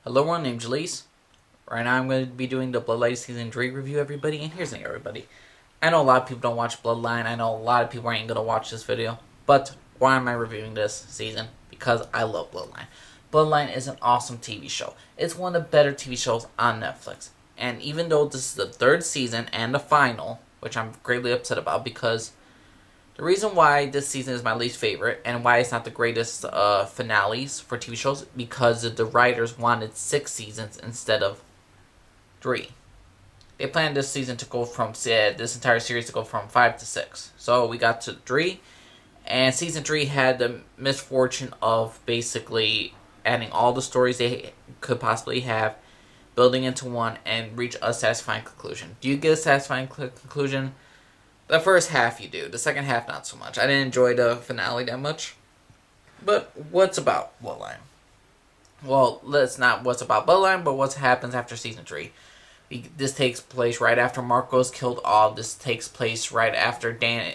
Hello everyone, named Jaleese. Right now I'm going to be doing the Bloodline Season 3 review, everybody, and here's the thing, everybody. I know a lot of people don't watch Bloodline, I know a lot of people ain't going to watch this video, but why am I reviewing this season? Because I love Bloodline. Bloodline is an awesome TV show. It's one of the better TV shows on Netflix. And even though this is the third season and the final, which I'm greatly upset about because the reason why this season is my least favorite and why it's not the greatest finales for TV shows because the writers wanted 6 seasons instead of 3. They planned this season to go from this entire series to go from 5 to 6. So we got to 3, and season 3 had the misfortune of basically adding all the stories they could possibly have, building into one, and reach a satisfying conclusion. Do you get a satisfying conclusion? The first half you do. The second half not so much. I didn't enjoy the finale that much. But what's about Bloodline? Well, let's not what's about Bloodline, but what happens after season 3. This takes place right after Marco's killed off. This takes place right after Kevin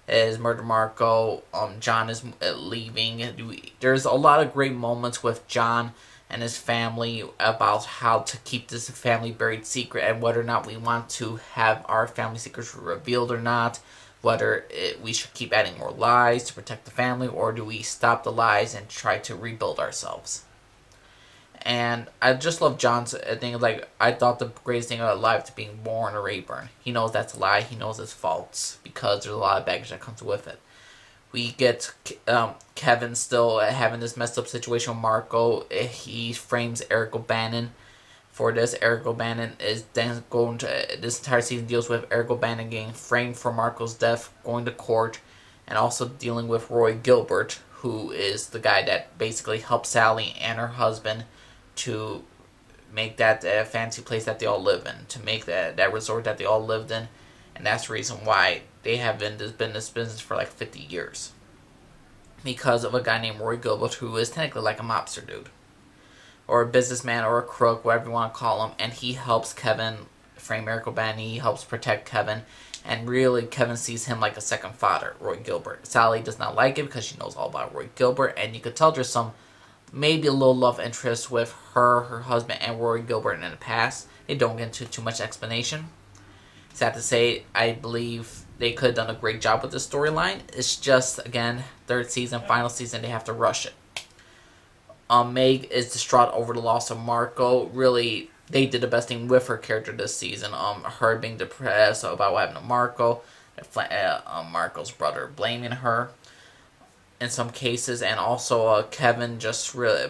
has murdered Marco. John is leaving. There's a lot of great moments with John and his family about how to keep this family buried secret and whether or not we want to have our family secrets revealed or not, whether we should keep adding more lies to protect the family or do we stop the lies and try to rebuild ourselves. And I just love John's thing. Like, I thought the greatest thing about life to being born or Rayburn. He knows that's a lie. He knows it's false because there's a lot of baggage that comes with it. We get Kevin still having this messed up situation with Marco. He frames Eric O'Bannon for this. Eric O'Bannon is then going to... This entire season deals with Eric O'Bannon getting framed for Marco's death, going to court, and also dealing with Roy Gilbert, who is the guy that basically helped Sally and her husband to make that fancy place that they all live in, to make that resort that they all lived in. And that's the reason why they have been this business for like 50 years. Because of a guy named Roy Gilbert, who is technically like a mobster dude. Or a businessman or a crook, whatever you want to call him. And he helps Kevin frame Eric O'Bannon. He helps protect Kevin. And really, Kevin sees him like a second father, Roy Gilbert. Sally does not like it because she knows all about Roy Gilbert. And you could tell there's some, maybe a little love interest with her husband, and Roy Gilbert in the past. They don't get into too much explanation. Sad to say, I believe they could have done a great job with the storyline. It's just, again, third season, final season, they have to rush it. Meg is distraught over the loss of Marco. Really, they did the best thing with her character this season. Her being depressed about what happened to Marco. Marco's brother blaming her in some cases. And also, Kevin just really...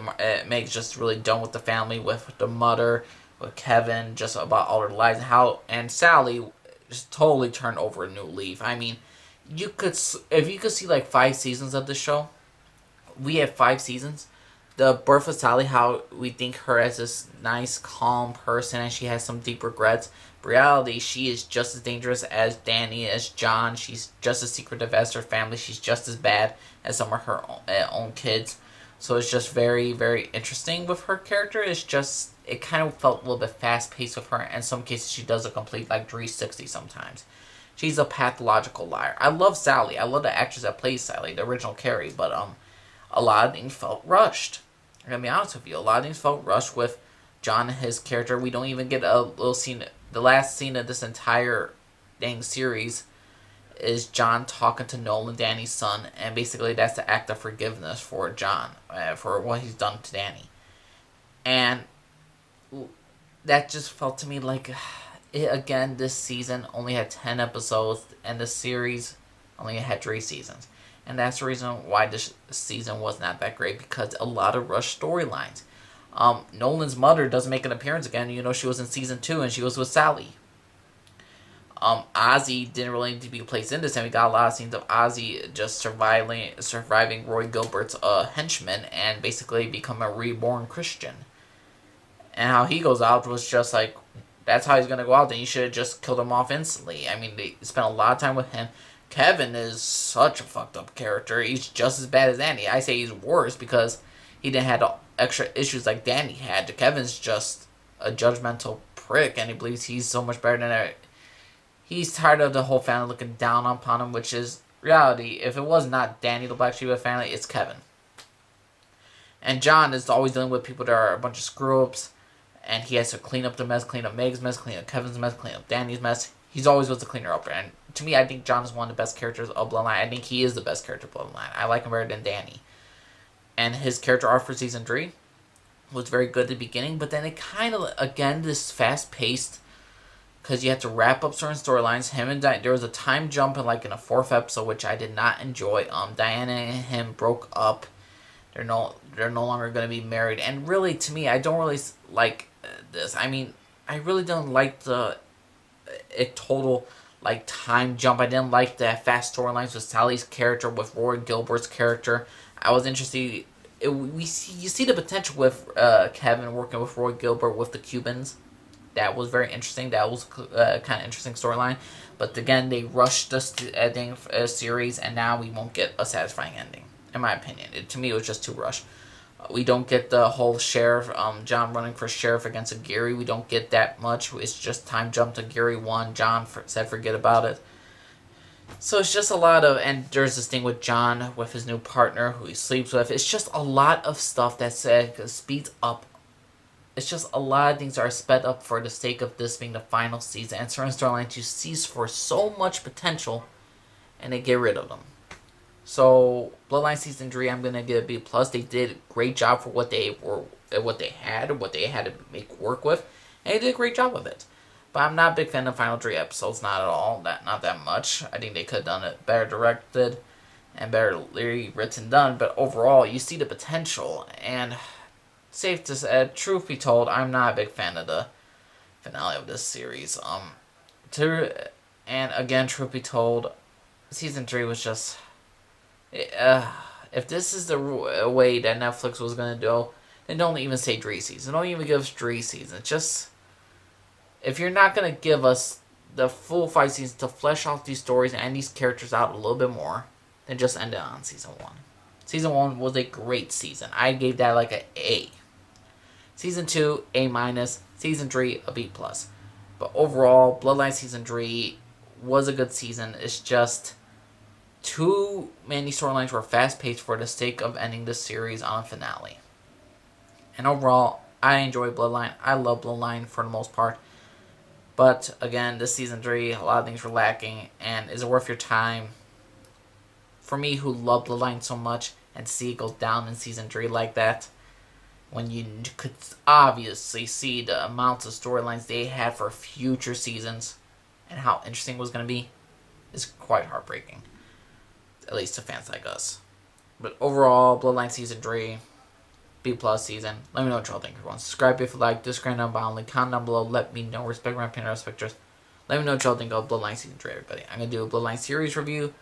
Meg's just really done with the family, with the mother, with Kevin, just about all her lies. And Sally just totally turned over a new leaf. I mean, if you could see like 5 seasons of the show, we have 5 seasons. The birth of Sally, how we think her as this nice, calm person, and she has some deep regrets. In reality, she is just as dangerous as Danny, as John. She's just as secretive as her family. She's just as bad as some of her own kids. So it's just very, very interesting with her character. It's just, it kind of felt a little bit fast-paced with her. In some cases, she does a complete, like, 360 sometimes. She's a pathological liar. I love Sally. I love the actress that plays Sally, the original Carrie. But a lot of things felt rushed. I'm going to be honest with you. A lot of things felt rushed with John and his character. We don't even get a little scene. The last scene of this entire dang series is John talking to Nolan, Danny's son, and basically that's the act of forgiveness for John, for what he's done to Danny. And that just felt to me like, again, this season only had 10 episodes, and the series only had 3 seasons. And that's the reason why this season was not that great, because a lot of rushed storylines. Nolan's mother doesn't make an appearance again. You know, she was in season 2, and she was with Sally. Ozzy didn't really need to be placed in this, and we got a lot of scenes of Ozzy just surviving Roy Gilbert's henchman and basically become a reborn Christian. And how he goes out was just like, that's how he's going to go out, then you should have just killed him off instantly. I mean, they spent a lot of time with him. Kevin is such a fucked up character. He's just as bad as Danny. I say he's worse because he didn't have the extra issues like Danny had. Kevin's just a judgmental prick, and he believes he's so much better than he's tired of the whole family looking down upon him, which is reality. If it was not Danny, the black sheep of the family, it's Kevin. And John is always dealing with people that are a bunch of screw-ups, and he has to clean up the mess, clean up Meg's mess, clean up Kevin's mess, clean up Danny's mess. He's always was the cleaner upper. And to me, I think John is one of the best characters of Bloodline. I think he is the best character of Bloodline. I like him better than Danny. And his character arc for Season 3 was very good at the beginning, but then it kind of, again, this fast-paced, because you had to wrap up certain storylines. Him and there was a time jump in like in a 4th episode, which I did not enjoy. Diana and him broke up. They're no longer going to be married. And really, to me, I don't really like this. I mean, I really don't like the total like time jump. I didn't like the fast storylines with Sally's character, with Roy Gilbert's character. I was interested. You see the potential with Kevin working with Roy Gilbert with the Cubans. That was very interesting. That was kind of interesting storyline. But again, they rushed this ending series, and now we won't get a satisfying ending, in my opinion. To me, it was just too rushed. We don't get the whole sheriff, John running for sheriff against a Gary. We don't get that much. It's just time jump to Gary 1. John said forget about it. So it's just a lot of, and there's this thing with John with his new partner who he sleeps with. It's just a lot of stuff that speeds up. It's just a lot of things that are sped up for the sake of this being the final season. And certain storylines you see for so much potential, and they get rid of them. So Bloodline Season 3, I'm gonna give a B+. They did a great job for what they had to make work with, and they did a great job with it. But I'm not a big fan of the final 3 episodes, not at all. Not that much. I think they could have done it better directed and better written done. But overall, you see the potential. And safe to say, truth be told, I'm not a big fan of the finale of this series. And again, truth be told, Season 3 was just. If this is the way that Netflix was gonna do, then don't even say 3 seasons. Don't even give us 3 seasons. Just. If you're not going to give us the full 5 seasons to flesh out these stories and these characters out a little bit more, then just end it on Season 1. Season 1 was a great season. I gave that like an A. Season 2, A-. Season 3, a B+. But overall, Bloodline Season 3 was a good season. It's just too many storylines were fast-paced for the sake of ending the series on a finale. And overall, I enjoy Bloodline. I love Bloodline for the most part. But, again, this Season 3, a lot of things were lacking. And is it worth your time? For me, who love Bloodline so much, and see it go down in Season 3 like that, when you could obviously see the amounts of storylines they had for future seasons, and how interesting it was going to be, is quite heartbreaking. At least to fans like us. But overall, Bloodline Season 3... B+ season. Let me know what y'all think, everyone. Subscribe if you like. Discord down below. Comment down below. Let me know. Respect my opinion. Respect yours. Let me know what y'all think of Bloodline Season 3, everybody. I'm going to do a Bloodline series review.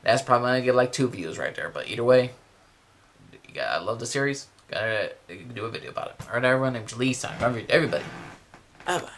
That's probably going to get like 2 views right there. But either way, I love the series. Gotta do a video about it. Alright, everyone. I'm Lee. Signing off. Everybody. Bye-bye.